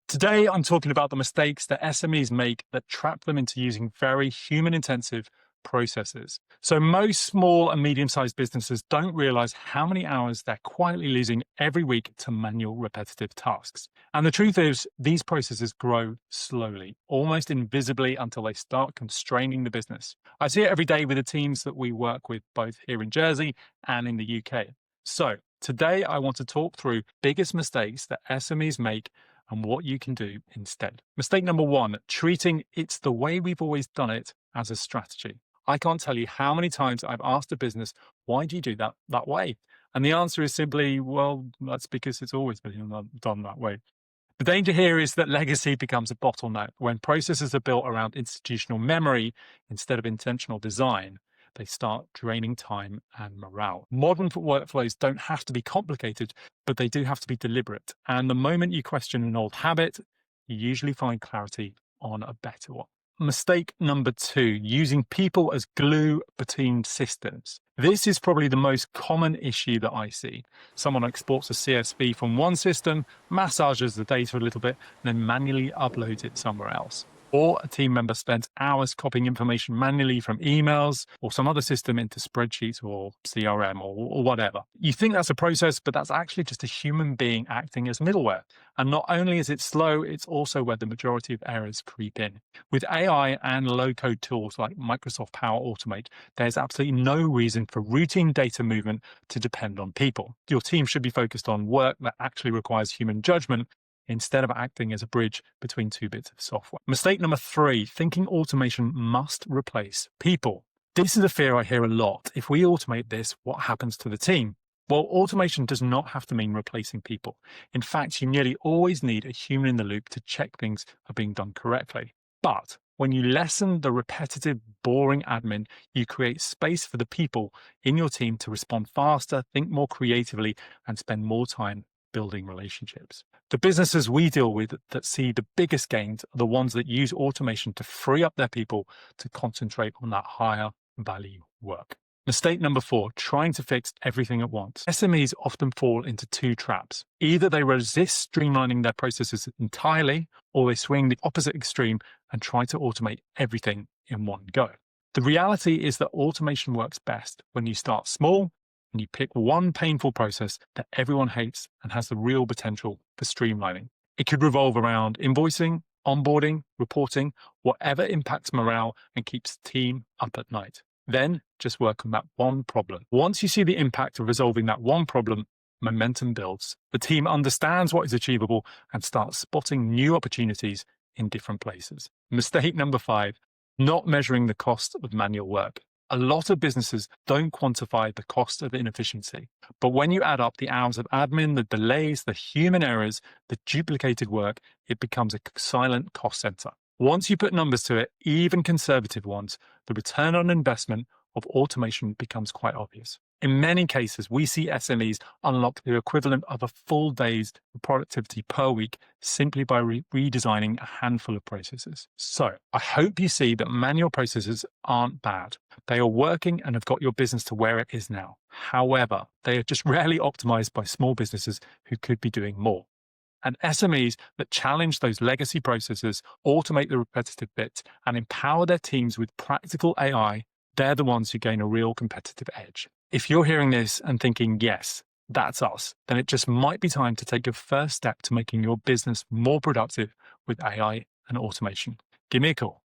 Today, I'm talking about the mistakes that SMEs make that trap them into using very human intensive processes. So, most small and medium sized businesses don't realize how many hours they're quietly losing every week to manual repetitive tasks. And the truth is, these processes grow slowly, almost invisibly until they start constraining the business. I see it every day with the teams that we work with, both here in Jersey and in the UK. So, today I want to talk through biggest mistakes that SMEs make and what you can do instead. Mistake number one, treating it's the way we've always done it as a strategy. I can't tell you how many times I've asked a business, why do you do that way? And the answer is simply, well, that's because it's always been done that way. The danger here is that legacy becomes a bottleneck. When processes are built around institutional memory instead of intentional design, they start draining time and morale. Modern workflows don't have to be complicated, but they do have to be deliberate. And the moment you question an old habit, you usually find clarity on a better one. Mistake number two, using people as glue between systems. This is probably the most common issue that I see. Someone exports a CSV from one system, massages the data a little bit, and then manually uploads it somewhere else. Or a team member spends hours copying information manually from emails or some other system into spreadsheets or CRM or whatever. You think that's a process, but that's actually just a human being acting as middleware. And not only is it slow, it's also where the majority of errors creep in. With AI and low-code tools like Microsoft Power Automate, there's absolutely no reason for routine data movement to depend on people. Your team should be focused on work that actually requires human judgment instead of acting as a bridge between two bits of software. Mistake number three, thinking automation must replace people. This is a fear I hear a lot. If we automate this, what happens to the team? Well, automation does not have to mean replacing people. In fact, you nearly always need a human in the loop to check things are being done correctly. But when you lessen the repetitive, boring admin, you create space for the people in your team to respond faster, think more creatively, and spend more time building relationships. The businesses we deal with that see the biggest gains are the ones that use automation to free up their people to concentrate on that higher value work. Mistake number four, trying to fix everything at once. SMEs often fall into two traps. Either they resist streamlining their processes entirely, or they swing the opposite extreme and try to automate everything in one go. The reality is that automation works best when you start small and you pick one painful process that everyone hates and has the real potential for streamlining. It could revolve around invoicing, onboarding, reporting, whatever impacts morale and keeps the team up at night. Then just work on that one problem. Once you see the impact of resolving that one problem, momentum builds. The team understands what is achievable and starts spotting new opportunities in different places. Mistake number five, not measuring the cost of manual work. A lot of businesses don't quantify the cost of inefficiency. But when you add up the hours of admin, the delays, the human errors, the duplicated work, it becomes a silent cost center. Once you put numbers to it, even conservative ones, the return on investment of automation becomes quite obvious. In many cases, we see SMEs unlock the equivalent of a full day's productivity per week simply by redesigning a handful of processes. So I hope you see that manual processes aren't bad. They are working and have got your business to where it is now. However, they are just rarely optimized by small businesses who could be doing more. And SMEs that challenge those legacy processes, automate the repetitive bits, and empower their teams with practical AI, they're the ones who gain a real competitive edge. If you're hearing this and thinking, yes, that's us, then it just might be time to take your first step to making your business more productive with AI and automation. Give me a call.